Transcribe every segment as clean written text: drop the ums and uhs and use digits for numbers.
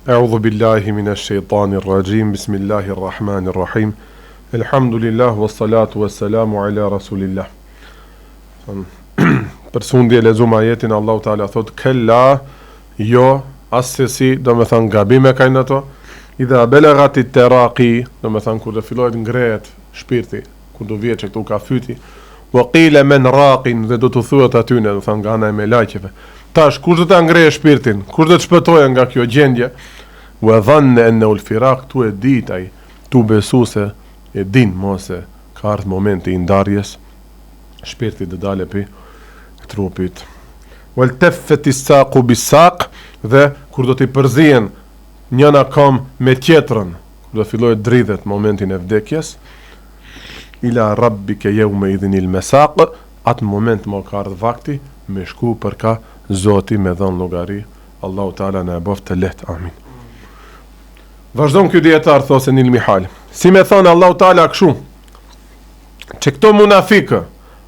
A'udhu billahi minash shaitanir rajim. Bismillahir rahmanir rahim. Elhamdulillah wassalatu wassalamu ala rasulillah. Për fundje lexuam ajetin Allahu Taala thot kella jo asesi, do me thënë gabime kanë ato. Idha belaghat at-taraqi, do me thënë kur do fillojë të ngrehet shpirti, kur do vjet që këtu ka fyti. Wa qila man raqin, dhe do të thuhet aty në, do thënë nga ana e melaqeve. Tash kush do ta ngrejë shpirtin? Kush do të shpëtojë nga kjo gjendje? Wa dhanna annahu al-firaq, tu e ditaj, tu besu se e din mose ka ardhur momenti i ndarjes, shpirti do dalë pi trupit. Wal taffat as-saqu bis-saq, dhe kur do t'i përzihen njëna kam me tjetrën, kur do fillojë dridhet momentin e vdekjes, ila rabbika yawma idhin al-masaq, atë moment më ka ardhur vakti me shku për ka Zoti me dhën llogari. Allahu Taala na e bof të lehtë, amin. Vazhdon ky dietar thosë Nil Mihal. Si me thon Allahu Taala kështu, që këto munafikë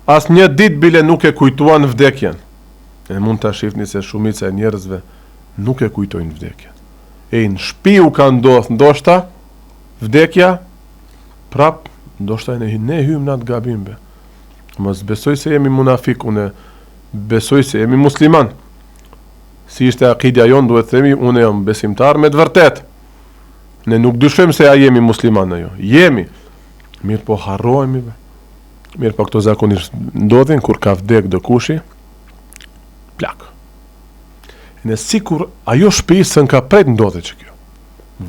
as një ditë bile nuk e kujtuan vdekjen. E mund ta shihni se shumica e njerëzve nuk e kujtojnë vdekjen. E në shpiu ka ndodhur ndoshta vdekja, prap ndoshta ne hym në atë gabimbe. Mos besoj se jemi munafik, unë besoj se jemi musliman. Si ishte akidja jonë, duhet themi, unë jam besimtar me të vërtet. Ne nuk dyshojmë se ja jemi musliman ajo. Jemi. Mirë po harrohemi. Mirë po këto zakonisht ndodhin kur ka vdek do kushi. Plak. Në sikur ajo shpisën ka pret ndodhe që kjo.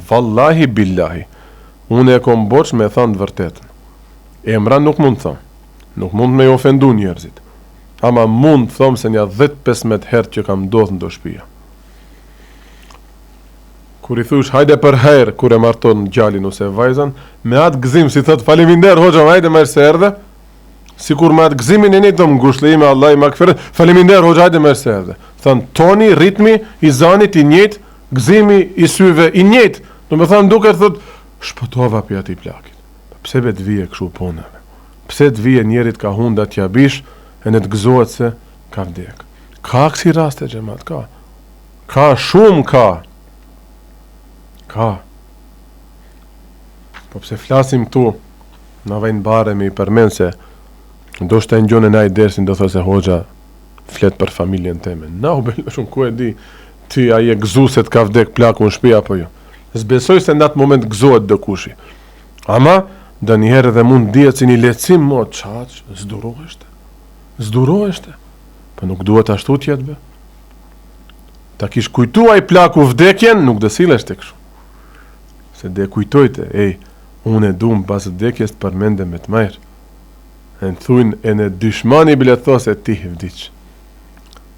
Wallahi billahi. Unë e kom borç me thënë të vërtetën. Emra nuk mund thëmë. Nuk mund me ofendu njerëzit. Ama mund thëmë se nja 10-15 herë që kam ndodhë në do shpia. Kur i thush hajde për herë, kur e marton gjallin ose vajzan, me atë gëzim, si thët faleminderit hoxha, hajde më se erdhe, si kur me atë gëzimin e një të më ngushleime, Allah i makferet, faleminderit hoxha, hajde më se erdhe. Thënë, toni, ritmi, i zanit i njët, gëzimi i syve i njët. Do me thënë duke thët, shpëtova për ati plakit. Pse be të vije këshu ponave? Pse të vije njerit ka hunda t'ja bish, e në të gëzohet se ka vdek. Ka kësi raste gjemat, ka. Ka shumë, ka. Po pse flasim këtu, na vajnë bare me i përmen se do shta në gjone na i dersin, do thë se hoxha flet për familjen teme. Na u belë shumë, ku e di, ti a je gëzu se t'ka vdek plaku në shpia, apo jo. Zbesoj se në atë moment gëzohet dë kushi. Ama, dë njëherë dhe mund dhjetë si një lecim, mo, qaq, zduroheshte. Po nuk duhet ashtu tjetë, be. Ta kish kujtuaj plaku vdekjen, nuk dësileshte kështu. Se dhe kujtojte, unë e dumë pas vdekjes të përmende me të majrë. E në thujnë, e në dyshmani bile thos e ti vdiq.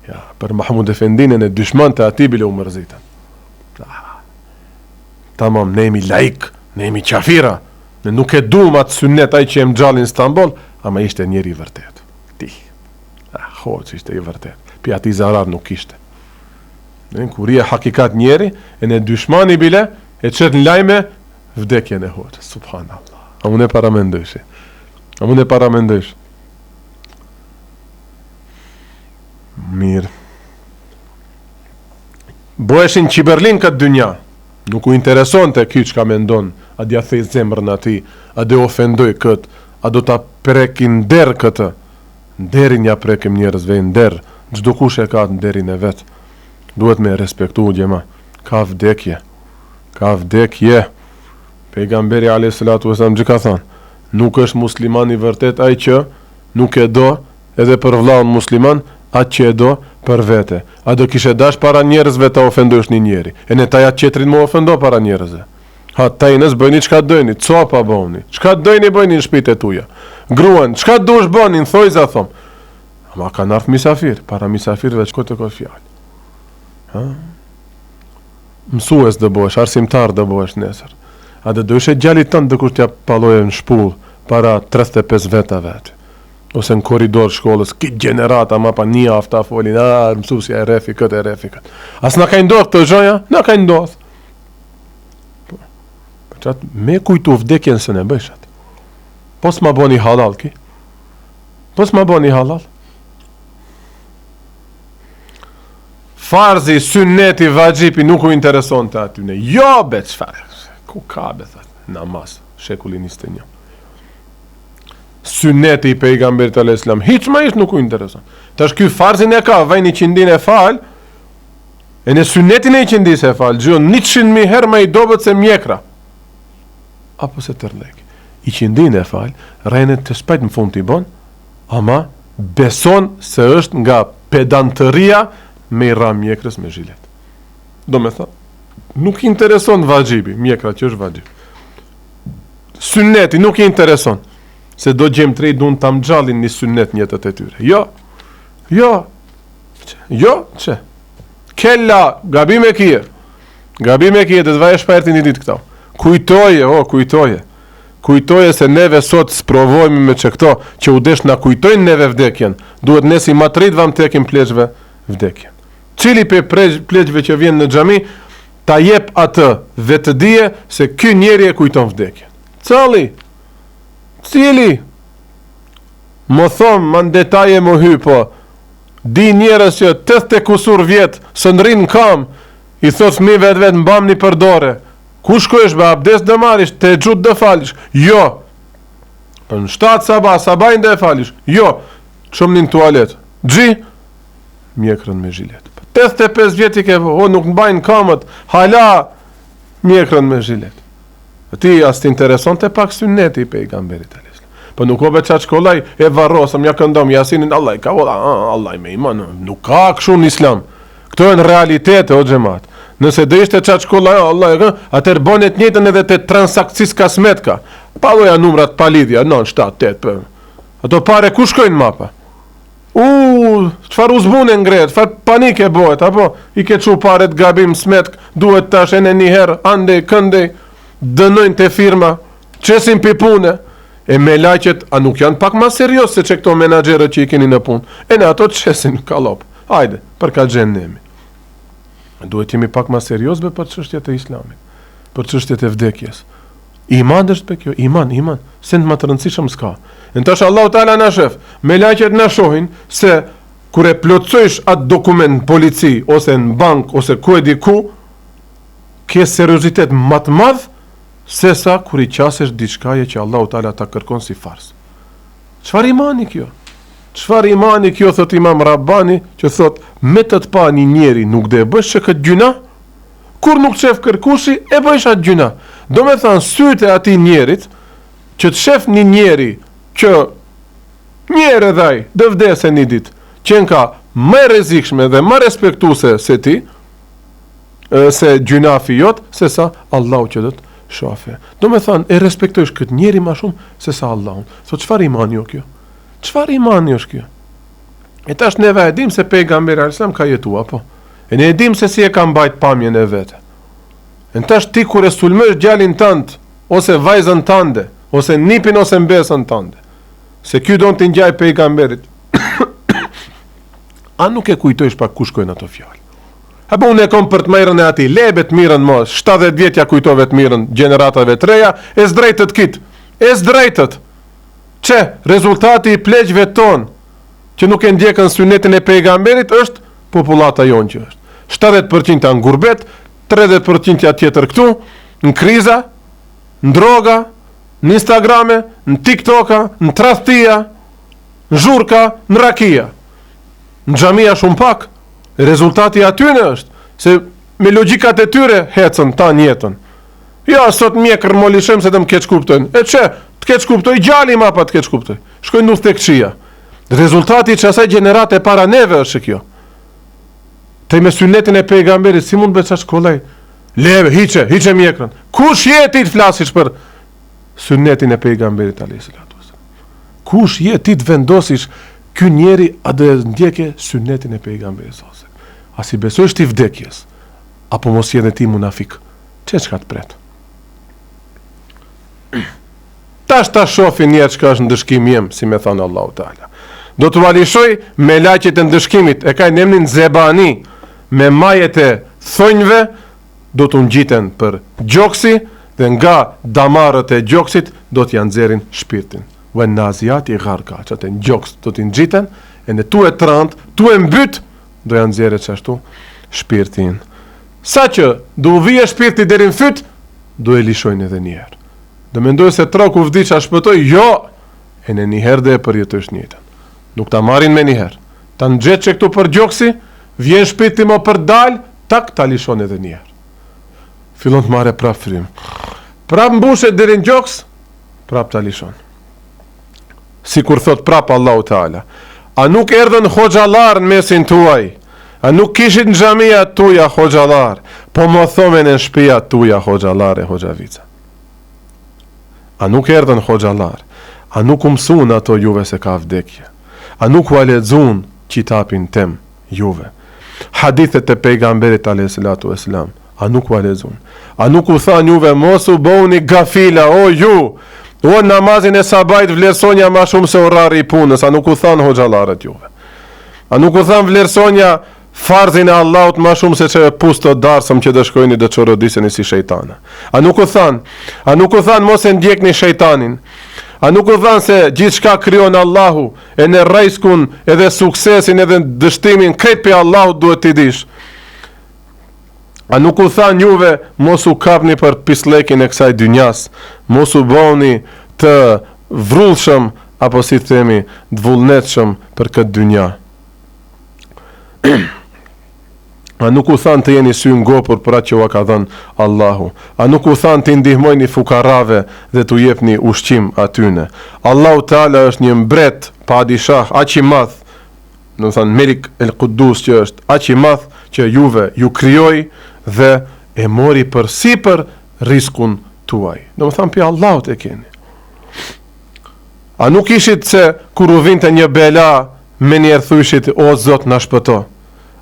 Ja, për Mahmud Efendin, e në dyshman të ati bile u mërzitan. Tamam, ne jemi laik, ne jemi qafira, ne nuk e dumë atë sunnet aj që jem gjallin Istanbul, ama ishte njeri i vërtet. Ti. Hoqë ishte i vërtet. Pi ati zarar nuk ishte. Në kuria hakikat njeri, e në dyshmani bile, e qëtë në lajme, vdekjen e hoqë. Subhanallah. A unë e paramendojsh. Mirë. Boeshin qiberlin këtë dynja. Nuk u intereson të ky që ka mendon, a dja thej zemrën ati, a dhe ofendoj këtë, a do ta prekin der këtë. Nderin ja prekim njerëzve, nder, çdo kush e ka nderin e vet. Duhet me respektu gjema. Ka vdekje. Pejgamberi alayhis salatu wasallam që ka thënë, nuk është musliman i vërtet ai që nuk e do edhe për vllaun musliman atë që e do për vete. A do kishe dash para njerëzve ta ofendosh një njeri? E ne ta ja qetrin më ofendo para njerëzve. Ha, tajnës bëjni çka dojni, copa bëni. Çka dojni bëjni në shtëpitë tuaja. Gruan, çka dush bëni, në thojza thom. Ama kanë ardhur misafir, para misafirëve çko të ka fjalë. Ha? Mësues do bëhesh, arsimtar do bëhesh nesër. A do dëshë gjallit tënd do kush t'ja palloje në shpull para 35 vetave aty. Ose në korridor shkollës, këtë gjenerata ma pa një afta folin, mësuesja e refi këtë. As na ka ndodhur këtë gjoja? Na ka ndodhur. Me kujtu vdekjen se ne bëjshat. Pos ma boni halal ki? farzi, sunneti, vaxhipi nuk u intereson të atyne. Jo, be, çfarë? Ku ka, be, thot, namaz, shekulli 21. Sunneti i pejgamberit alayhis salam, hiç më ish nuk u intereson. Tash ky farzin e ka, vajni qindin e fal, e në sunnetin e qindis e fal, gjuhën 100.000 herë më i dobët se mjekra. Apo se tërlek. I qindin e fal, rrenet të shpejt në fund t'i bon, ama beson se është nga pedantëria me i ra mjekrës me zhilet. Do me tha, nuk i intereson vaxhibi, mjekra që është vaxhib. Sunneti nuk i intereson, se do gjem të rejt, du në tam gjallin një sunnet njëtët e tyre. Jo, që? Kella, gabim e kje, dhe të vaj e shperti një ditë këto. Kujtoje se neve sot sprovojmë me që këto, që u desh na kujtojnë neve vdekjen, duhet nesi ma të rritë vam tekim pleqve vdekjen. Cili pe pleqve që vjen në xhami, ta jep atë dhe të dije se ky njeri e kujton vdekjen. Cili? Më thomë, më në detaje më hy, po, di njerës që 80 kusur vjetë, së nërinë kam, i thot fëmijëve vetë mbam një përdore, ku shkojsh be abdes dë marish, te gjut dë falish, jo, për në 7 sabajnë dë falish, jo, qëmë një në tualet, mjekrën me zhilet, 85 vjeti ke, nuk në bajnë kamët, hala, mjekrën me zhilet, ti as të intereson të pak sunneti i pejgamberit alayhis salam. Po nuk ove qatë shkollaj e varrosëm, ja këndom, jasinin Allah, ka voda, Allah me iman, nuk ka këshu në islam. Këto e në realitete, o gjemat. Nëse dhe ishte qatë shkollaj, Allah, atër bonet njëtën edhe të transakcis kasmetka. Pa doja numrat pa lidhja, 9, 7, 8, ato pare ku shkojnë mapa? Qfar uzbune ngret, qfar panike bojt, apo i ke qu paret gabim smetk, duhet tash e në njëherë, andej, këndej, dënojnë të firma, qesin pi pune, e me laqet, a nuk janë pak ma serios se që këto menagerët që i keni në punë, e në ato qesin kalop, hajde, për ka gjennemi. Duhet jemi pak ma serios be për çështjet e islamit, për çështjet e vdekjes. Iman është për kjo, iman, se në më të rëndësishëm s'ka. Në tash Allahu Teala na shef, me laqet na shohin se kur e plotësojsh atë dokument në polici, ose në bank, ose ku e di ku, ke seriozitet më të madh se sa kur i qasesh diçkaje që Allahu Teala ta kërkon si fars. Çfarë imani kjo? Çfarë imani kjo, thot Imam Rabbani, që thot me të pa një njeri nuk dhe e bësh që këtë gjuna, kur nuk qef kërkushi e bësh atë gjuna. Do me thanë sytë e ati njerit, që të shef një njeri që njerë edhaj dhe vdese një dit, qenë ka më rrezikshme dhe më respektuese se ti, se gjunafi jot, se sa Allahu që do të shafe. Do me thanë, e respektojsh këtë njeri ma shumë se sa Allahun. Thot, çfarë imani jo kjo? Çfarë imani është kjo? E tash neve e dim se pejgamberi alayhis salam ka jetua, po. E ne e dim se si e ka mbajt pamjen e vete. E tash ti kur e sulmësh djalin tënd, ose vajzën tënde, ose nipin ose mbesën tënde, se ky don të ngjaj pejgamberit. A nuk e kujtojsh pak ku shkojnë ato fjalë? Apo unë e kom për të mirën e ati, lebet mirën mos, 70 vjetja kujtove të mirën, gjeneratave të reja, e zdrejtët kitë, e zdrejtët. Që rezultati i pleqve tonë, që nuk e ndjekën sunetin e pejgamberit, është populata jonë që është. 70% janë gurbet, 30% janë tjetër këtu, në kriza, në droga, në Instagrame, në TikToka, në tradhtia, në zhurka, në rakia. Në xhamia shumë pak. Rezultati atyne është se me logjikat e tyre hecën ta njetën. Ja, sot mjekër molishem se të më keq kuptojnë. E që, të keq kuptoj, gjali ma pa të keq kuptoj. Shkojnë nuk të këqia. Rezultati që asaj gjenerate para neve është kjo. Te me sunetin e pejgamberit, si mund beca shkollaj? Leve, hiqe mjekrën. Kush je ti të flasish për sunetin e pejgamberit alayhis salam? Kush je ti të vendosish ky njeri a dhe ndjeke sunetin e pejgamberit sallallahu alaihi wasallam? A si besojsh ti vdekjes? Apo mos je dhe ti munafik? Çka të pret? Tash ta shofi njerë çka është ndëshkim jem, si me thënë Allahu Teala. Do të valishoj me laqet e ndëshkimit, e ka në emrin zebani, me majet e thonjve, do të ngjiten për gjoksi, dhe nga damarët e gjoksit do të janë nxjerrin shpirtin. Vë naziati gharka, që të në gjoks do të ngjiten, e në tu e trant, tu e mbyt, do janë nxjerrë çashtu shpirtin. Sa që du vije shpirti deri në fyt, du e lishojnë edhe njerë. Dhe mendoj se troku vdi që a shpëtoj, jo, e në njëherë dhe e përjetësh njëtën. Nuk ta marin me njëherë. Ta në gjetë që këtu për gjoksi, vjen shpirti më për dal, tak ta lishon edhe njerë. Fillon të mare prap frim. Prap mbushet deri në gjoks, prap ta lishon. Si kur thot prap Allahu Teala, a nuk erdhën hoxhallar në mesin tuaj, a nuk kishit në xhamia tuja hoxhallar, po më thomen në shtëpia tuja hoxhallar e hoxhavica. A nuk erdhën hoxhallar, a nuk mësun ato juve se ka vdekje, a nuk u lexuan kitapin tem juve, hadithet e pejgamberit alayhis salatu vesselam, a nuk u lexuan, a nuk u than juve mos u bëuni gafila, o ju, o namazin e sabajt vlerësonja ma shumë se orari i punës, a nuk u than hoxhallarët juve, a nuk u than vlerësonja farzin e Allahut ma shumë se që pusto darsëm që dëshkojni dhe çorodiseni si shejtana. A nuk u than mos e ndjekni shejtanin. A nuk u than se gjithçka krijon Allahu, e në rrezikun edhe suksesin edhe dështimin krejt pe Allahut duhet t'i dish. A nuk u than juve mos u kapni për pislekin e kësaj dynjas, mos u bëni të vrullshëm apo si themi të vullnetshëm për këtë dynja. A nuk u than të jeni sy ngopur për atë që ua ka dhënë Allahu. A nuk u than të ndihmojni fukarave dhe t'u jepni ushqim atyne. Allahu Teala është një mbret padishah aq i madh, do të thënë Melik el Quddus, që është aq i madh që juve ju krijoi dhe e mori përsipër riskun tuaj. Do të thënë pi Allahut e keni. A nuk ishit se kur u vinte një bela me njerë thushit, o Zot na shpëto?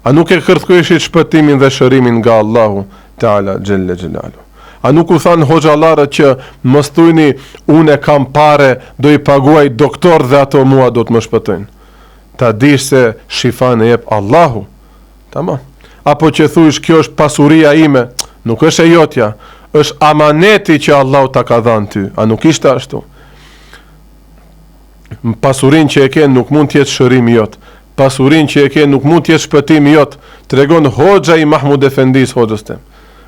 A nuk e kërkojeshit shpëtimin dhe shërimin nga Allahu Teala Gjelle Gjelalu? A nuk u thanë hoxhallarët që mos thujni unë e kam pare, do i paguaj doktor dhe ato mua do të më shpëtojnë? Ta dish se shifan e jep Allahu. Tamam. Apo që thuish kjo është pasuria ime, nuk është e jotja, është amaneti që Allahu ta ka dhënë ty. A nuk ishte ashtu? Pasurin që e ke nuk mund të jetë shërimi jot. Pasurin që e ke nuk mund të jetë shpëtimi jot. Tregon hoxha i Mahmud Efendis, hoxhës tem.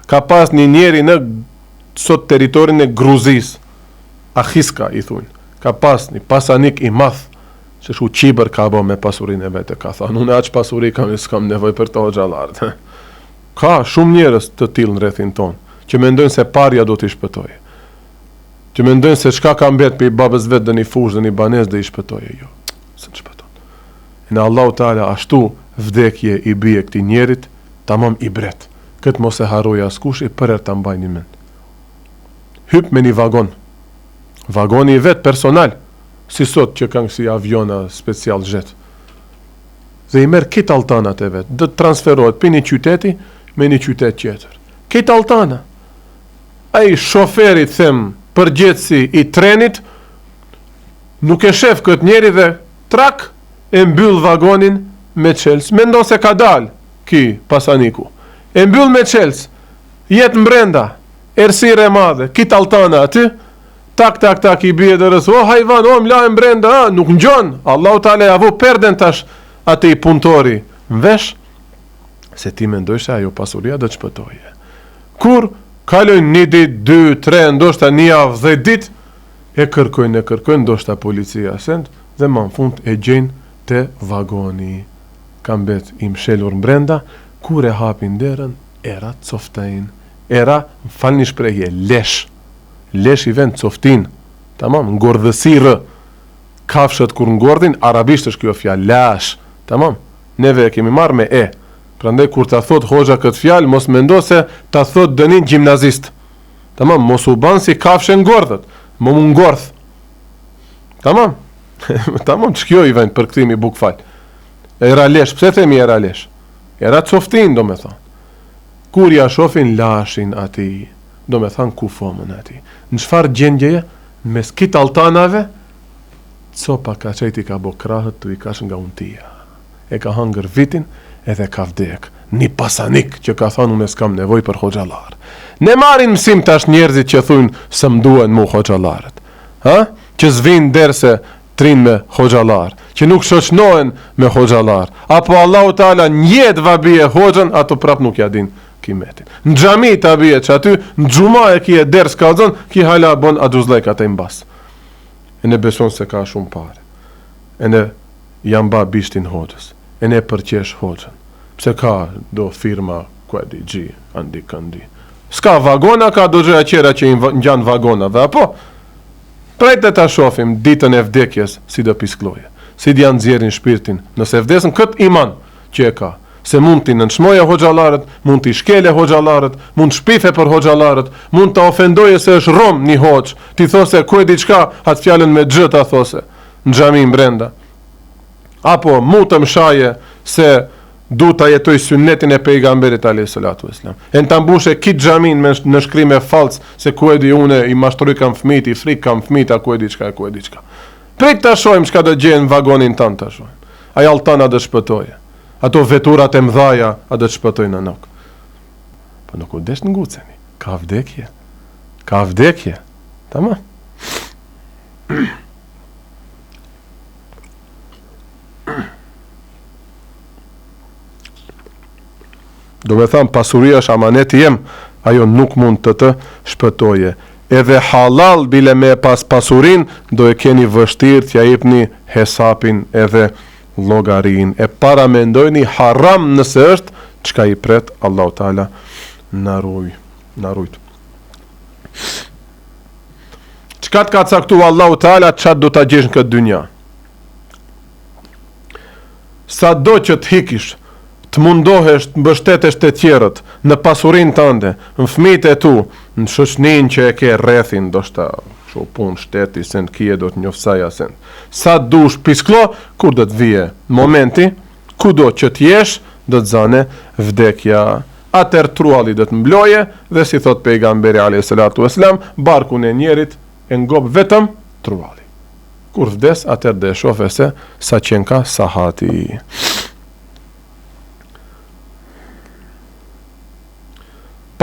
Ka pas një njeri në sot teritorin e Gruzis, Ahiska i thunë. Ka pas një pasanik i madh, që shu qibër ka bo me pasurin e vete. Ka thonë, unë aq pasuri kam, s'kam nevoj për të hoxhallarët. Ka shumë njerëz të tillë në rrethin ton, që mendojnë se parja do t'i shpëtojë. Që mendojnë se çka ka mbet për i babës vetë dhe një fush dhe një banes dhe i shpëtojë. Jo, së në shpëtojë. Në Allahu Teala ashtu vdekje i bie këtij njerit, tamam i bret. Këtë mos e harroj askush, i përher ta mbajni mend. Hyp me një vagon. Vagoni i vet personal, si sot që kanë si aviona special jet. Dhe i merr këtë altanat e vet, do të transferohet për një qyteti me një qytet tjetër. Këtë altana. Ai shoferi them përgjegjësi i trenit nuk e shef këtë njeri dhe trak e mbyll vagonin me çels. Mendon se ka dal ki pasaniku. E mbyll me çels. Jet mbrenda, errësirë e madhe, kit altana aty, tak i bie dorës. O hajvan, o mla e mbrenda, nuk ngjon. Allahu Teala ja vu perden tash atë i punëtori. Mvesh se ti mendoj se ajo pasuria do të shpëtoje. Kur kalojnë një ditë, 2, 3, ndoshta një javë, 10 ditë, e kërkojnë, ndoshta policia send dhe më në fund e gjejnë te vagoni. Ka mbet i mshelur mbrenda, kur e hapin derën, era coftajnë. Era, falni shprehje, lesh. Lesh i vend coftin. Tamam, ngordhësi rë. Kafshët kur ngordhin, arabisht është kjo fjalë, lash. Tamam, neve e kemi marrë me e. Prandaj kur ta thot hoxha këtë fjalë, mos mendo se ta thot dënin gjimnazist. Tamam, mos u ban si kafshë ngordhët, më mu ngordh. Tamam. Tamam, ç'kjo i vend për kthimi bukfal. Era lesh, pse themi era lesh? Era coftin, do me thonë. Kur ja shofin lashin ati, do me thonë kufomën ati. Në çfarë gjendjeje? Mes kit altanave, copa ka qejti ka bo krahët të i kash nga untia. E ka hangër vitin edhe ka vdek. Një pasanik që ka thonë unë s'kam nevoj për hoxhallar. Ne marin mësim tash njerëzit që thunë së mduhen mu hoxhallarët. Ha? Që zvin derse trin me hoxhallar, që nuk shoqënohen me hoxhallar, apo Allahu Teala njet vabie hoxhën, ato prap nuk ja din kimetin. Në xhami ta bie që aty në xhuma e ki e ders kallzon, ki hala bon aduzllek atë mbas. E ne beson se ka shumë parë. E ne jam ba bishtin hoxhës. E ne përqesh hoxhën. Pse ka do firma kuedi gji, andi kandi. S'ka vagona, ka do gjëra qera që i ngjan vagonave, apo? Prejtë ta shofim ditën e vdekjes si do piskloje. Si janë nxjerrin shpirtin, nëse vdesën kët iman që e ka. Se mund t'i nënçmoje hoxhallarët, mund t'i shkele hoxhallarët, mund shpife për hoxhallarët, mund t'a ofendoje se është rom një hoxh, ti those ku e diçka, atë fjalën me xh ta those në xhamin brenda. Apo mund të mshaje se du ta jetoj sunnetin e pejgamberit alayhi salatu wasalam. E ta mbushe kit xhamin me në shkrime falc se ku e di une i mashtroj kam fëmijë, i frik kam fëmijë, ku e diçka, ku e diçka. Prej ta shohim çka do gjejnë vagonin tan ta shohim. Ai altana do shpëtoje. Ato veturat e mdhaja a do të shpëtojnë në nuk. Po nuk u desh në nguceni. Ka vdekje. Ka vdekje. Tamam. Do me tham, pasuria është amaneti jem, ajo nuk mund të shpëtoje. Edhe halal bile me pas pasurin, do e keni vështirë t'ja jepni hesapin edhe llogarin. E para mendojni haram nëse është çka i pret Allahu Teala na rujt. Çka të ka caktuar Allahu Teala, çat do ta gjesh në këtë dynja. Sa do që të hikish, të mundohesh të mbështetesh të tjerët në pasurinë tënde, në fëmijët e tu, në shoqërinë që e ke rrethin, ndoshta shu punë shteti, sen kije do të njofsaja sen. Sa dush pisklo, kur do të vije momenti, kudo që t'jesh, do të zane vdekja. Atër trualli do të mbloje, dhe si thot pejgamberi alayhi salatu wasalam, barkun e njerit e ngop vetëm trualli. Kur vdes, atër dhe shofe se sa qenë ka sahati.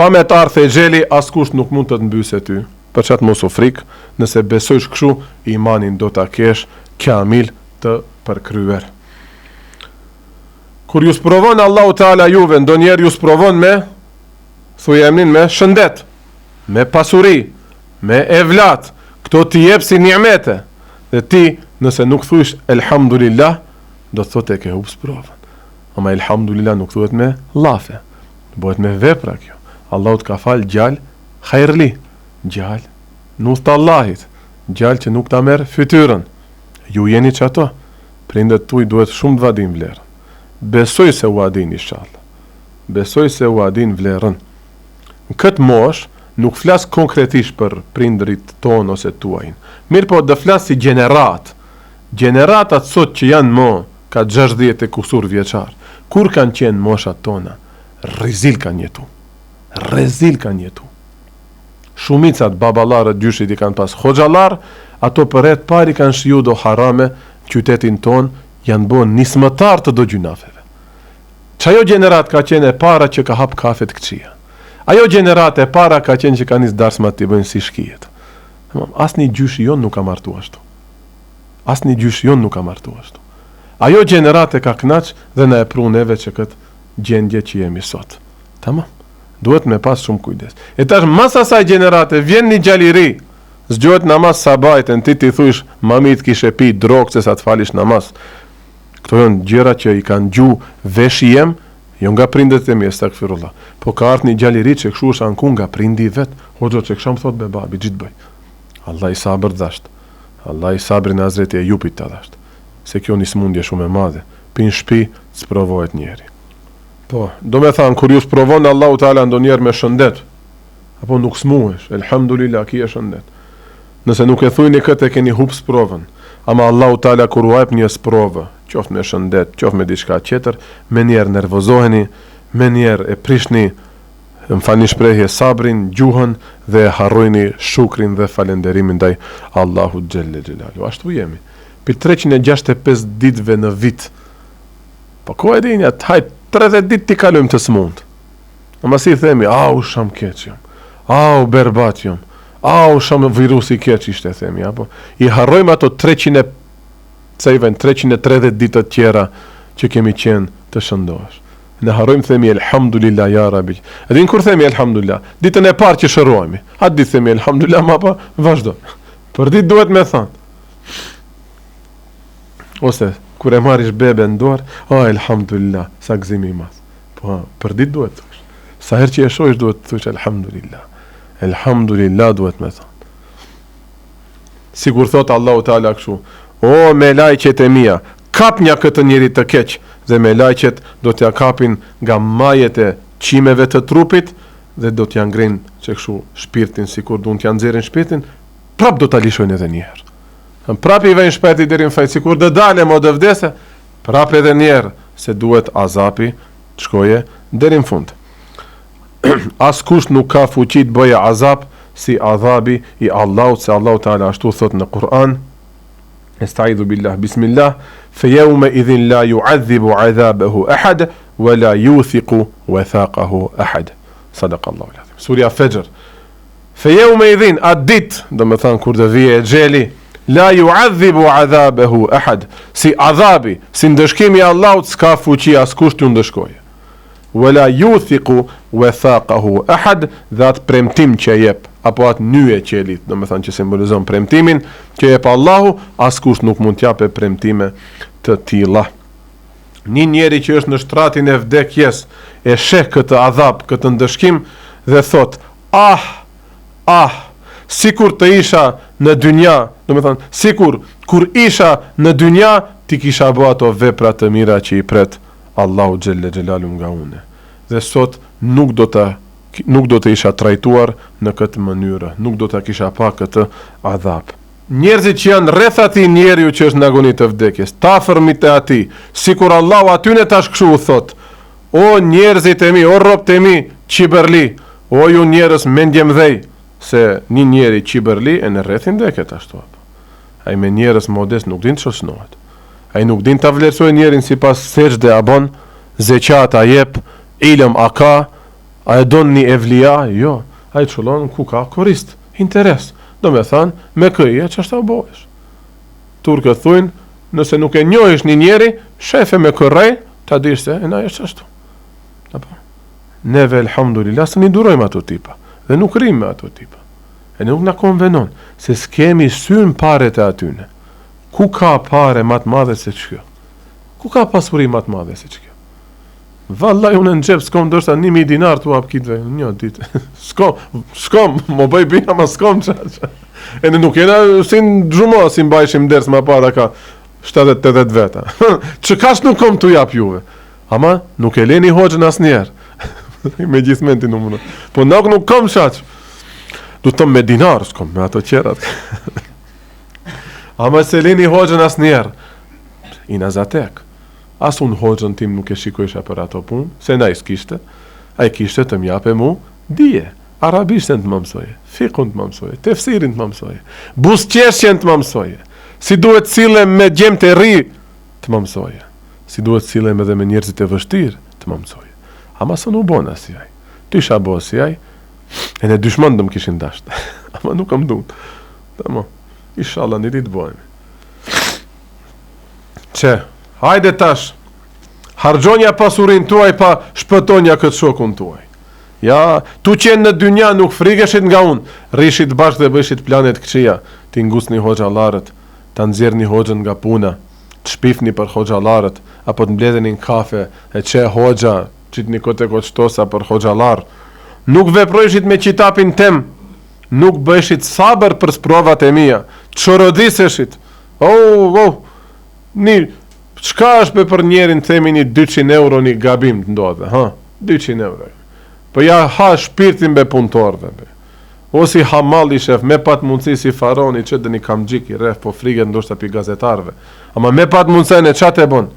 Pa me të arthe gjeli, askush nuk mund të të mbysë ty. Për qatë mos u frikë, nëse besojsh këshu, imanin do të kesh kamil të përkryer. Kur ju sprovon Allahu Teala juve, ndonjëherë ju sprovon me, thuaj emrin me shëndet, me pasuri, me evlat, këto t'i jep si ni'mete. Dhe ti, nëse nuk thuish elhamdulillah, do të thotë e ke hup sprovën. Ama elhamdulillah nuk thuhet me llafe, bëhet me vepra kjo. Allahu të ka fal gjallë hajrli, gjallë nuk të Allahit, gjallë që nuk ta merë fytyrën. Ju jeni që ato, prindet tuj duhet shumë të vadin vlerën. Besoj se u adin inshallah. Besoj se u adin vlerën. Në këtë mosh, nuk flas konkretisht për prindrit tonë ose tuajin. Mirë po dhe flas si gjenerat. Gjeneratat sot që janë mo, ka 60 e kusur vjeçar. Kur kanë qenë moshat tona? Rizil kanë jetu. Rezil kanë jetu. Shumicat babalarët dyshit i kanë pas hoxhallar, ato për et pari kanë shiju do harame, qytetin ton janë bon nismëtar të do gjunafeve. Qajo gjenerat ka qenë e para që ka hap kafet këqia. Ajo gjenerat e para ka qenë që ka nis darsmat të bëjnë si shkijet. Asni gjyshi jon nuk ka martu ashtu. Asni gjyshi jon nuk ka martu ashtu. Ajo gjenerat e ka knaq dhe na e pru neve që këtë gjendje që jemi sot. Tamam. Duhet me pas shumë kujdes. E tash mas asaj gjenerate vjen një gjaliri, zgjohet namaz sabajt, në ti thuish mamit kishe pi drogë se sa të falish namaz. Këto janë gjëra që i kanë gju veshi jem, jo nga prindet e mi, estakfirullah. Po ka ardhur një gjaliri që kshu është anku nga prindi vet, hoxha që ksham thot be babi gjithë bëj. Allah i sabër dasht. Allah i sabrin e Hazreti Ejupit ta dasht. Se kjo një smundje shumë e madhe. Pin shtëpi sprovohet njeri. Po, do me thanë, kur ju sprovon Allahu Teala ndonjëherë me shëndet, apo nuk smuhesh, elhamdulillah, ki e shëndet. Nëse nuk e thujni këtë, e keni hup sprovën. Ama Allahu Teala kur u jep një sprovë, qoftë me shëndet, qoftë me diçka tjetër, me njerë nervozoheni, me njerë e prishni, më falni shprehje, sabrin, gjuhën dhe harrojni shukrin dhe falenderimin ndaj Allahu Xhelle Xhelalu. Ashtu jemi. Për 365 ditëve në vit. Po ko e dinja, hajt 30 ditë t'i kalojmë të smund. Ama si themi, au sham keq jam, au berbat jam, au sham virusi keq ishte themi, apo i harrojmë ato pse i vjen 330 ditë të tjera që kemi qenë të shëndosh. Ne harrojmë themi elhamdulillah ya Rabbi. Edhe kur themi elhamdulillah, ditën e parë që shërohemi, atë ditë themi elhamdulillah, më pa vazhdo. Për ditë duhet me thënë. Ose kur e marrish beben në dorë, elhamdulillah, sa gëzim i madh. Po për ditë duhet të thosh. Sa herë që e shohësh duhet të thosh elhamdulillah. Elhamdulillah duhet me thënë. Sigur thot Allahu Teala kështu: "O me lajqet e mia, kapnja këtë njeri të keq." Dhe me lajqet do t'ja kapin nga majet e qimeve të trupit dhe do t'ja ngrin që kështu shpirtin, sikur du t'ja nxjerrin shpirtin, prap do t'a lishojnë edhe njerë. Prap i vejnë shpirti deri në fajt, sikur dë dalem o dë vdese, prap edhe njerë, se duhet azapi të shkoje deri në fund. As kush nuk ka fuqi të bëje azap si azabi i Allahut, se Allahu Teala ashtu thot në Kur'an: Estaizu billah, bismillah, fe jaume idhin la yu'adhibu adhabahu ahad, wa la yuthiqu wathaqahu ahad. Sadaka Allahu l'azim. Surja Fajr. Fe jaume idhin, atë dit, do me thanë kur dhe vije e gjeli, la yu'adhibu adhabahu ahad, si adhabi, si ndëshkimi Allahut, s'ka fuqi as kusht ju ndëshkoje. Wa la yuthiqu wathaqahu ahad, dhe atë premtim që jep, apo atë nyje që e lit, do me thënë që simbolizon premtimin që jep Allahu, askush nuk mund t'jape premtime të tilla. Një njeri që është në shtratin e vdekjes e sheh këtë adhab, këtë ndëshkim dhe thot: sikur të isha në dynja, do me thënë, sikur kur isha në dynja ti kisha bë ato vepra të mira që i pret Allahu xhelle xhelalu nga une. Dhe sot nuk do të isha trajtuar në këtë mënyrë, nuk do të kisha pa këtë adhab. Njerëzit që janë rreth atij njeriu që është në agoni të vdekjes, ta afërmit e atij, sikur Allahu atyne tash kështu u thot: o njerëzit e mi, o robët e mi, qiberli, o ju njerëz mendje mdhej, se një njeri qiberli e në rrethin vdekjet ashtu. Ai me njerëz modest nuk din të shoqënohet. Ai nuk din ta vlerësojë njerin sipas sejdë a bën, zeqat a jep, ilm a ka, a e don një evlia, jo, a i qëllon ku ka korist, interes, do me thanë, me këje që ashtë të bojsh. Turkët thujnë, nëse nuk e njohish një njeri, shefe me kërrej, ta dish se, e na e që ashtu. Neve, elhamdulillah, së një durojmë ato tipa, dhe nuk rrim me ato tipa. E nuk na konvenon, se s'kemi syn paret e atyne. Ku ka pare matë madhe se që kjo? Ku ka pasuri matë madhe se që kjo? Vallaj unë në gjep, s'kom dërsta 1.000 dinar të uap kitve, një ditë. S'kom, më bëj bina, ma s'kom qa. E në nuk jena si në gjumo, si mbajshim ders ma para ka 70-80 veta. Që kash nuk kom të jap juve. Ama nuk e leni hoxën as njerë. Me gjithmenti në mënë. Po nuk kom shaq. Du të me dinar, s'kom, me ato qerat. Ama se leni hoxën as njerë. Ina zatek. As unë hoxën tim nuk e shikojsha për ato punë, se na i s'kishte, a i kishte të mjape mu, dije, arabishtën të më mësoje, fikun të më mësoje, tefsirin të më mësoje, busqeshjen të më mësoje, si duhet cilem me gjemë të ri të më mësoje, si duhet cilem edhe me njerëzit e vështirë të më mësoje. Ama së nuk bona si aj, ty isha bo si aj, e në dyshmën dë më kishin dashtë, ama nuk am dun. Tamo, inshallah një ditë bojme. Që, hajde tash, hargjonja pasurin tuaj pa shpëtonja këtë shokun tuaj. Ja, tu qenë në dynja nuk frikeshit nga unë, rishit bashkë dhe bëshit planet këqia, ti ngusni hoxhallarët, ta nxjerrni hoxhën nga puna, të shpifni për hoxhallarët, apo të mbledheni në kafe, e që hoxha, qitni kote koqtosa për hoxhallar. Nuk veprojshit me qitapin tem, nuk bëshit sabër për sprovat e mia, çorodiseshit. Çka është për njerin themi një 200 euro një gabim të ndodhe, 200 euro. Po ja ha shpirtin be punëtorve, be. O si hamalli shef, me pat mundësi si faroni që dhe një kam gjiki ref, po friget ndoshta pi gazetarve. Ama me pat mundësën e qatë e bon,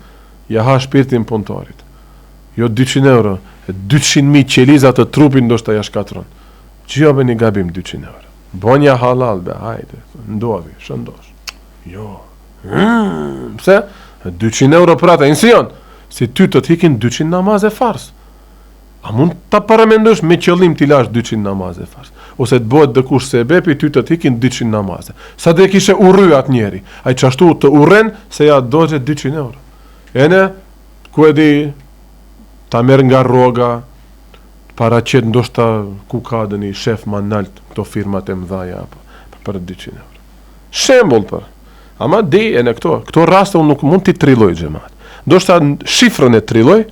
ja ha shpirtin punëtorit. Jo 200 euro, 200.000 qelizat të trupin ndoshta ja shkatron. Që jo be një gabim 200 euro. Bonja halal, be, hajde, ndovi, shëndosh. Jo. Pse? 200 euro për ata, insion, si ty të t'ikin 200 namaz e fars. A mund ta paramendosh me qëllim t'i lash 200 namaze fars, ose të bëhet dikush sebepi ty të ikin 200 namaze. Sa do e kishe urry atë njeri, ai çashtu të urren se ja doje 200 euro. Ene ku e di ta merr nga rroga, paraqet ndoshta ku ka dëni shef më nalt këto firmat e mëdha apo për 200 euro. Shembull për. Ama di e në këto raste unë nuk mund t'i trilloj xhamat. Ndoshta shifrën e trilloj,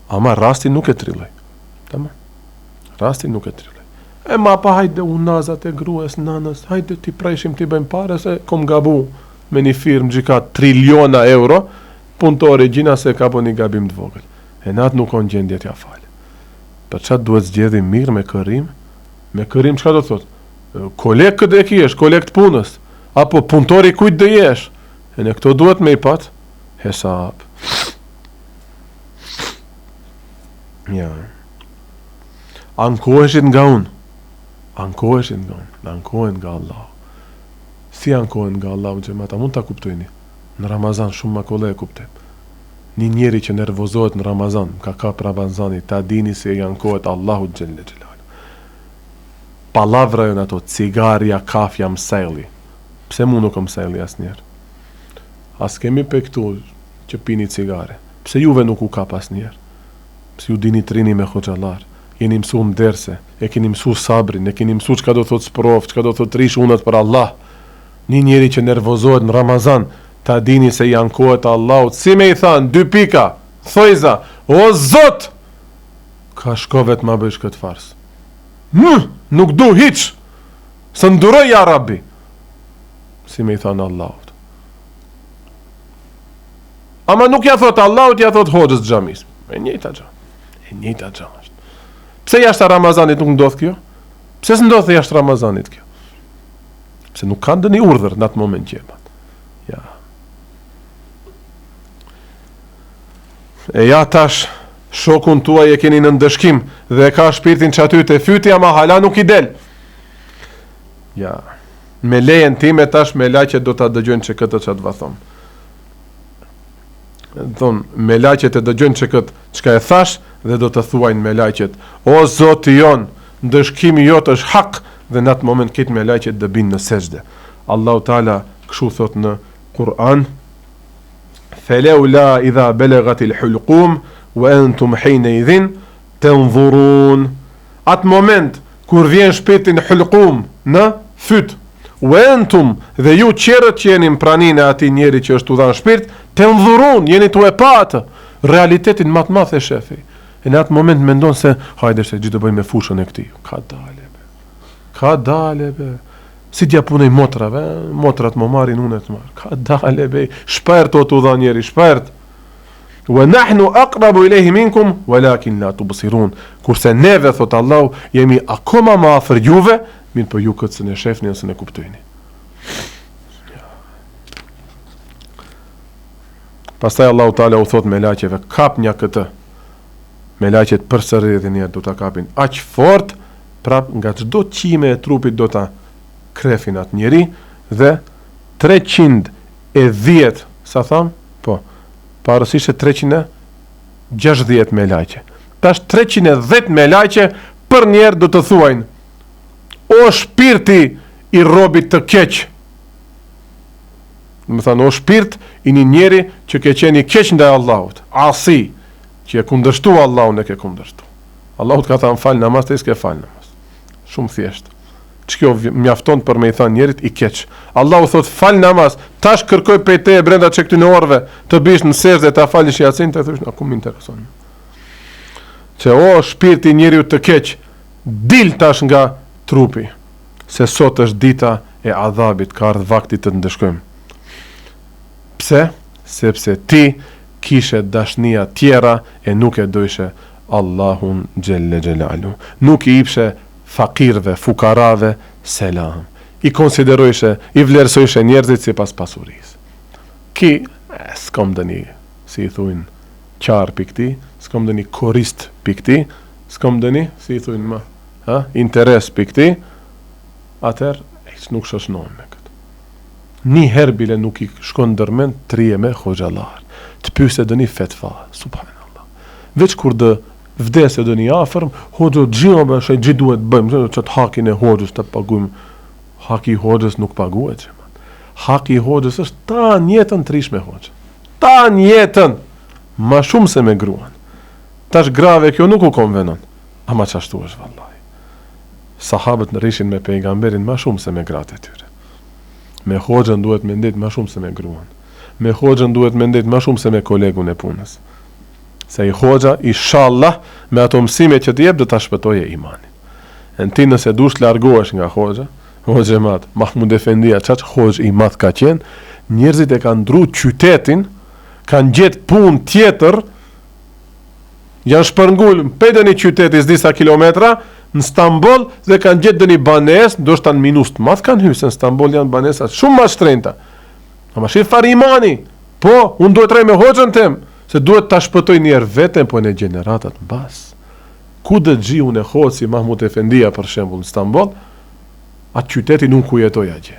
ama rastin nuk e trilloj. Tamam. Rastin nuk e trilloj. E ma pa hajde unazat e gruas, nanës, hajde ti prejshim ti bëjmë pare se kom gabu me një firmë gjikat triliona euro, punëtori gjina se ka po një gabim të vogël. E natë nuk on gjendje t'ja falë. Për qatë duhet zgjedhim mirë me kërim? Me kërim çka do thot? Koleg këtë e kjesh, koleg të punës, apo punëtori kujt dë jesh? E në këto duhet me i pat hesab. Ja. Ankoheshin nga unë. Ankoheshin nga unë. Ankohen nga Allah. Si ankohen nga Allah, gjemata, mund ta kuptojni. Në Ramazan shumë ma kole e kuptem. Një njeri që nervozohet në Ramazan, ka kap Ramazani, ta dini se i ankohet Allahu Gjelle Gjelalu. Palavra jën ato, cigarja, kafja, msejli. Pse mu nuk msejli as njerë? As kemi pe këtu që pini cigare. Pse juve nuk u kap as njerë? Pse ju dini trini me hoxalar? Jeni mësu mderse, e keni mësu sabrin, e keni mësu çka do thot sprov, çka do thot rish unët për Allah. Një njeri që nervozohet në Ramazan, ta dini se janë kohët Allahut, si me i thanë, 2 pika, thojza, o Zot, ka shkovet ma bëjsh këtë fars. Nuk du hiq, së nduroj ja Rabbi, si me i thanë Allahut. Ama nuk ja thot Allahut, ja thot hoxhës xhamis. E njëjta gjë. Pse jashtë Ramazanit nuk ndodh kjo? Pse s'ndodh jashtë Ramazanit kjo? Pse nuk kanë dëni urdhër në atë moment që ja. E ja tash shokun tuaj e keni në ndëshkim dhe ka shpirtin që aty të fyti, ama hala nuk i del. Ja. Me lejen time tash me laqet do ta dëgjojnë që këtë që të vathom. Me laqet e dëgjojnë që këtë çka e thash dhe do të thuajnë me laqet, o Zoti jon, ndëshkimi jot është hak, dhe në atë moment këtë me laqet dë binë në sejdë. Allahu Taala kështu thot në Kur'an, feleula idha belegatil hulqum wa antum hina idhin tanzurun. Atë moment kur vjen shpirti në hulqum, në fyt, wa antum, dhe ju qerët që jeni në praninë e atij njeri që është u dhanë shpirt, tanzurun, jeni tu e patë realitetin më të madh e shefi. E në atë moment mendon se hajde se gjithë të bëjmë me fushën e këtij. Ka dale be. Si t'ja punej motrave, motrat më marrin unë të marr. Ka dale be. Shpert o t'u dha njeri, shpert. Wa nahnu aqrabu ilayhi minkum walakin la tubsirun. Kurse neve thot Allahu jemi akoma më afër juve, mirë po ju këtë s'e shefni ose ne kuptojni. Pastaj Allahu Taala u thot me laqeve, kap një këtë. Me laqet përsëri dhe njerë do ta kapin aq fort, prap nga çdo qime e trupit do ta krefin atë njeri, dhe 310, sa tham? Po, parësisht 360 me laqe. Tash 310 me laqe për njerë do të thuajnë, o shpirti i robit të keq. Më thanë, o shpirt i një njeri që ke qeni keq ndaj Allahut, asi, që e kundërshtu Allahun e ke kundërshtu. Allahut ka thënë fal namaz, te s'ke fal namaz. Shumë thjesht. Ç'kjo mjafton për me i thënë njerit i keq. Allahu thot fal namaz, tash kërkoj prej teje brenda çe këtyn orëve të bish në sejdë të falësh Yasin, të thosh, "Ku më intereson?" Që o shpirti i njeriu të keq, dil tash nga trupi, se sot është dita e adhabit, ka ardhur vakti të ndeshkojmë. Pse? Sepse ti kishe dashnia tjera e nuk e dojshe Allahun Gjelle Gjelalu. Nuk i ipshe fakirve, fukarave, selam. I konsiderojshe, i vlerësojshe njerëzit si pas pasuris. Ki, s'kom dëni, si i thujnë, qarë pikti, s'kom dëni korist pikti, s'kom dëni, si i thujnë ma, interes pikti, atër, nuk shoshnohen me këtë. Një herë bile nuk i shkon dërmen, trije me hoxalar. Të pyse dë një fetfa, subhanallah. Veç kur dë vdesë do një afërm, hoxha xhamba se gjë duhet bëjmë, çat hakin e hoxhës të paguajmë. Haki i hoxhës nuk paguhet. Haki i hoxhës është ta jetën trish me hoxhë. Ta jetën ma shumë se me gruan. Tash grave kjo nuk u konvenon. Ama çashtu është vallahi. Sahabët në rishin me pejgamberin ma shumë se me gratë e tyre. Me hoxhën duhet me ndet ma shumë se me gruan. Me hoxhën duhet me ndet ma shumë se me kolegun e punës. Se i hoxha, inshallah, me ato mësime që të jep, do ta shpëtoje imanin. E ti nëse dush largohesh nga hoxha, hoxha e madh, Mahmud Efendia, çaq hoxh i madh ka qenë, njerëzit e kanë ndru qytetin, kanë gjetë punë tjetër, janë shpërngul mpejtë një qytetis disa kilometra, në Stamboll dhe kanë gjetë dhe një banes, ndoshta në minus të madh kanë hyrë, se në Stamboll janë banesat shumë ma shtrenjta. Ama shif farimani, po, unë duhet rej me hoxhën tem, se duhet ta shpëtoj njerë vetën, po në generatat në bas. Ku dhe gji unë e hoxhë si Mahmud Efendia, për shembull në Stamboll, atë qyteti nuk ku jetoj atje.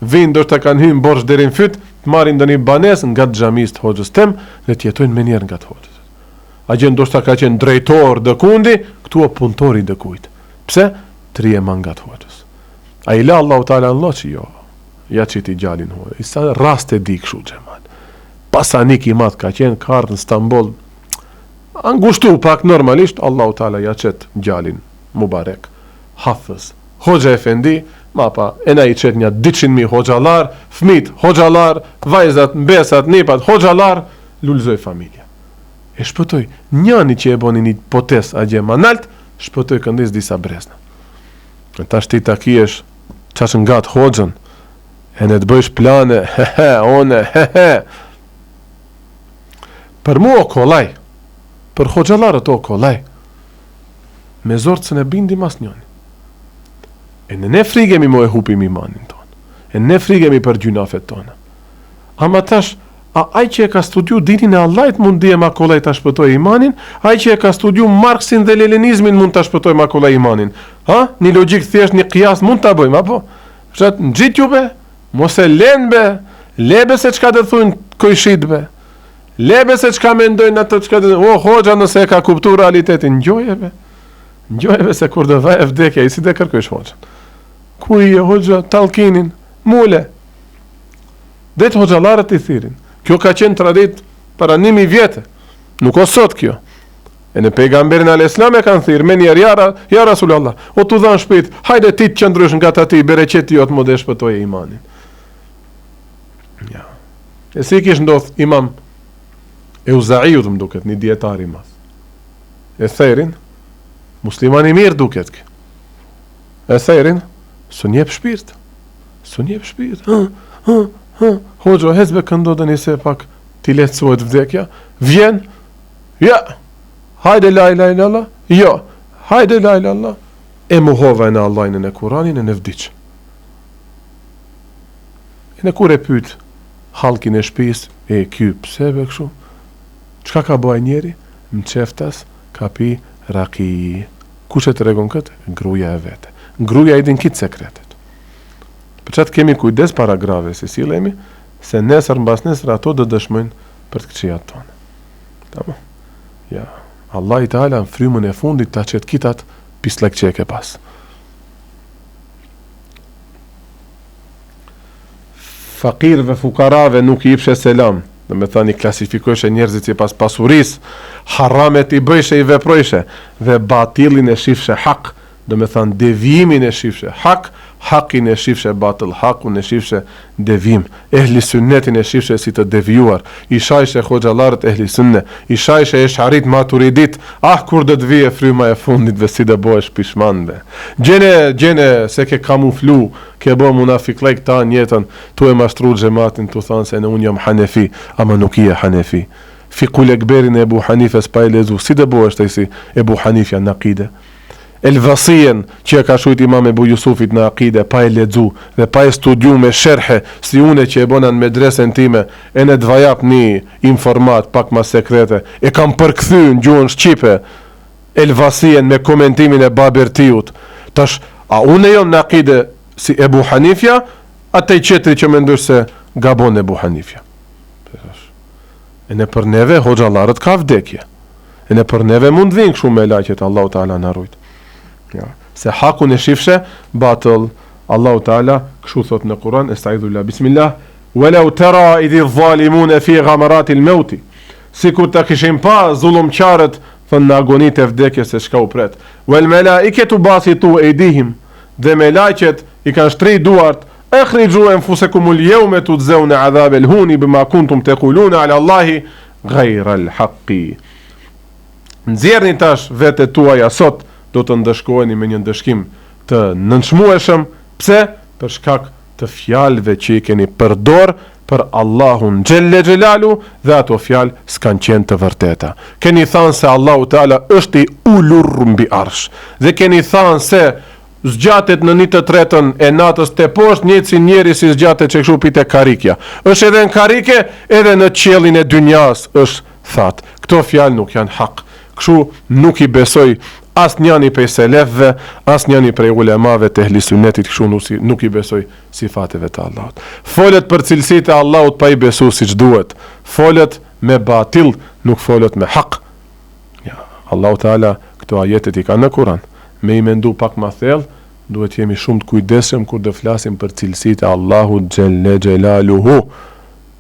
Vinë ndoshta kanë hyrë në borxh deri në fyt, të marrin ndonjë banesë nga xhamis të hoxhës tem dhe të jetojnë me njerë nga të hoxhës. A gjë ndoshta ka qenë drejtor dë kundi, këtu o punëtori dë kujt. Pse? Trije man nga të hoxhës. A i la Allahu Teala në loqë? Jo. Ja që ti gjalin hoxhë. I sa rast e di këshu xhemat. Pasanik i madh ka qenë, ka ardhur në Stamboll. Angushtu pak normalisht, Allahu Teala ja qet gjalin Mubarek. Hafës. Hoxha Efendi, ma pa, e na i qet një 200.000 hoxhallar, fmit, hoxhallar, vajzat, mbesat, nipat, hoxhallar, lulzoj familja. E shpëtoj, njani që e boni një potes a gje manalt, shpëtoj këndis disa brezna. E ta shti ta kiesh qash nga të hoxhën, e ne të bëjsh plane, one, Për mu o kolaj, për hoxhallarët o kolaj, me zortë se ne bindi mas njani. E ne frigemi mo e hupim imanin tonë. E ne frigemi për gjunafet tonë. Ama tash, a aj që e ka studiu dinin e Allahit mund dhije ma kolaj të shpëtoj imanin, aj që e ka studiu Marxin dhe Leninizmin mund të shpëtoj ma kolaj imanin. Ha? Një logik thjesht, një qiyas mund të bëjmë, apo? Shet, në gjitë ju be, mos e len be, lebe se qka dhe thujnë kojshit be, lebe se qka mendojnë atë qka dhe, o, hoxha nëse e ka kuptu realitetin, njojeve se kur dhe vaj e vdekja, i si dhe kërkojsh hoxha. Ku i e hoxha talkinin, mule, dhe të hoxhalarët i thirin. Kjo ka qenë tradit para 1000 vjetë. Nuk o sot kjo. E në pejgamberin al-Islam e kanë thirë, me njerë, ja Rasulallah, o të dhanë shpit, hajde ti të qëndrysh nga të ti, bereqeti jo të më dhe shpëtoje imanin. Ja. E si kish ndodh imam Euzaiu të më duket, një djetari mas. E therin, muslimani mirë duket kë. E therin, së njep shpirt. Hoxho, hezbe këndo dhe njëse pak t'i lehtësohet vdekja, vjen, ja, hajde la ilaha illallah, jo, hajde la ilaha illallah, e muhova në Allahin e në Kuranin e në vdiq. E në kur e pyt halkin e shpis, e ky pse be këshu, qka ka bëj njeri? Më qeftas ka pi raki. Kush e të regon këtë? Gruja e vete. Gruja i din kitë sekretet. Për qatë kemi kujdes para grave si silemi, se nesër mbas nesër ato dhe dëshmojnë për të këqijat tonë. Tamo? Ja. Allah i Teala në frymën e fundit ta qetë kitat pislek që e ke pas. Fakirve, fukarave nuk i ipshe selam, dhe me thani klasifikojshe njerëzit si pas pasuris, haramet i bëjshe i veprojshe, dhe batilin e shifshe hak, dhe me thani devimin e shifshe hak, hakin e shifshe batil, hakun e shifshe devim, ehli sunnetin e shifshe si të devjuar, i shajshe hoxhallarët ehli sunne, i shajshe e sharit maturidit, kur dhe të vije fryma e fundit dhe si dhe bohesh pishmanve. Gjene se ke kamuflu, ke bo munafiklej këta njetën, tu e mashtru gjematin, tu thanë se në unë jam Hanefi, ama nuk i e Hanefi. Fikul Ekberin e Ebu Hanifes pa e lezu, si dhe bohesh të isi Ebu Hanifja në akide. Elvasien që e ka shujt imam Ebu Jusufit në akide, pa e ledzu dhe pa e studiu me sherhe, si une që e bona në medresen time, e në dvajap një informat pak ma sekrete, e kam përkthy në gjuhën shqipe, Elvasien me komentimin e Babirtiut. Tash, a une jom në akide si Ebu Hanifja, atë i qetri që me ndush se gabon Ebu Hanifja. E në për neve, hoxhallarët ka vdekje. E ne për neve mund vinë kështu me laqet, Allahu Teala na rujt. Ja. Se hakun e shifshe, batëll, Allahu Teala kështu thot në Kur'an, esta'idhullah, bismillah, walau tara idhi dhalimune fi ghamaratil mauti, sikur ta kishin pa zullumqarët thënë në agonit e vdekjes se shka u pret. Wal malaiketu basitu ejdihim, dhe me laqet i kanë shtri duart, akhriju anfusakumul yawma tujzauna adhabal huni bima kuntum taquluna ala Allahi ghayra al-haqqi. Nxjerrni tash vetë tuaja sot, do të ndëshkoheni me një ndëshkim të nënçmueshëm. Pse? Për shkak të fjalëve që i keni përdor për Allahun Xhelle Xhelalu, dhe ato fjalë s'kan qenë të vërteta. Keni thënë se Allahu Teala është i ulur mbi arsh, dhe keni thënë se zgjatet në 1/3 e natës te poshtë, njëjtë si njeri si zgjatet që kështu pite karikja. Është edhe në karike, edhe në qiellin e dynjas është thatë. Këto fjalë nuk janë hak. Kështu nuk i besoj asnjëni prej selefëve, asnjëni prej ulemave të ehli sunnetit, kështu nuk i besoj sifateve të Allahut. Folet për cilësitë e Allahut pa i besu siç duhet. Folet me batil, nuk folet me hak. Ja, Allahu Teala këto ajetet i ka në Kur'an. Me i mendu pak ma thellë, duhet jemi shumë të kujdesshëm kur të flasim për cilësitë e Allahut Xhelle Xhelaluhu.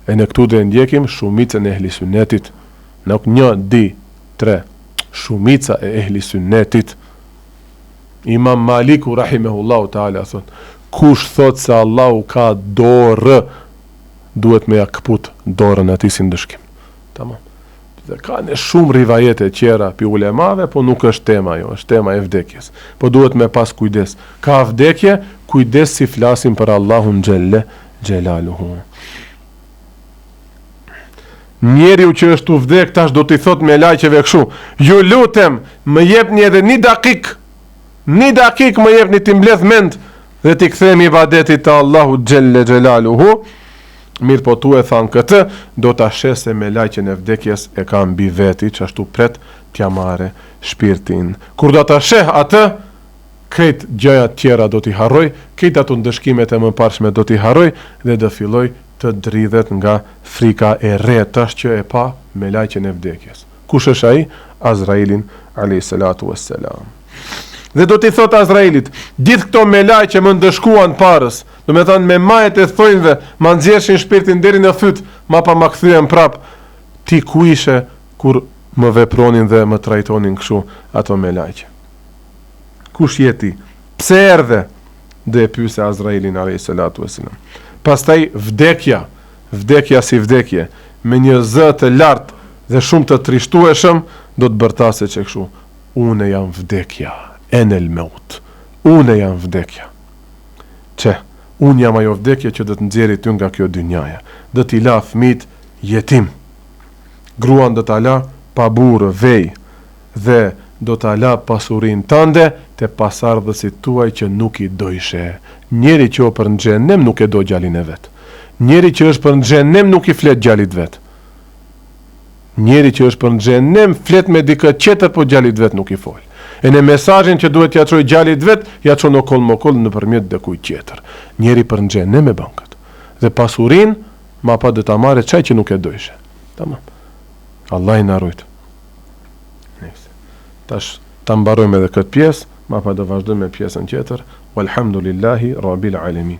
E në këtu dhe ndjekim shumicën e ehli sunnetit, nuk 1, 2, 3, shumica e ehli sunnetit. Imam Maliku rahimehullahu taala thot, kush thot se Allahu ka dorë, duhet me ja kaput dorën atij si ndëshkim. Tamam. Dhe ka në shumë rivajete tjera pi ulemave, po nuk është tema jo, është tema e vdekjes. Po duhet me pas kujdes. Ka vdekje, kujdes si flasim për Allahun Xhelle Xhelaluhu. Njeriu që është u vdek tash do t'i thot me lajqeve kështu, ju lutem, më jepni edhe një dakik më jepni t'i mbledh mend dhe t'i kthemi ibadetit të Allahu Xhelle Xhelaluhu. Mirë po tu e thanë këtë, do t'a shese me lajqen e vdekjes e ka mbi veti, që ashtu pret t'ja mare shpirtin. Kur do t'a sheh atë, këtë gjëja tjera do t'i harroj, këtë ato ndëshkimet e më parshme do t'i harroj, dhe do filloj të dridhet nga frika e re tash që e pa me lajqen e vdekjes. Kush është ai? Azrailin alayhi salatu wassalam. Dhe do t'i thot Azrailit, gjithë këto me lajqe më ndëshkuan parës, do me thënë me majet e thojnëve, ma nxjerrshin shpirtin deri në fyt, ma pa ma kthyen prap. Ti ku ishe kur më vepronin dhe më trajtonin kështu ato me lajqe? Kush jeti? Pse erdhe? Dhe e pyese Azrailin alayhi salatu wassalam. Pastaj vdekja si vdekje, me një zë të lartë dhe shumë të trishtueshëm, do të bërtase që kështu, une jam vdekja, enel maut, une jam vdekja. Që, unë jam ajo vdekje që do të nxjerrë ty nga kjo dynjaja, do t'i la fëmijët jetim, gruan do t'a la pa burë, vej, dhe do t'a la pasurin tënde te pasardhësit tuaj që nuk i dojshe. Njeri që o për në xhenem nuk e do gjalin e vetë. Njeri që është për në xhenem nuk i flet gjalit vetë. Njeri që është për në xhenem flet me dikë tjetër, po gjalit vetë nuk i fol. E në mesazhin që duhet ja çoj gjalit vetë, ja çon okoll mokoll nëpërmjet dikujt tjetër. Njeri për në xhenem e bën këtë. Dhe pasurin ma pa do ta marrë çaj që nuk e dojshe. Tamam. Allah i na rujt. Tash ta mbarojmë edhe këtë pjesë, ma pa do vazhdojmë me pjesën tjetër. Walhamdulillahi rabbil alamin.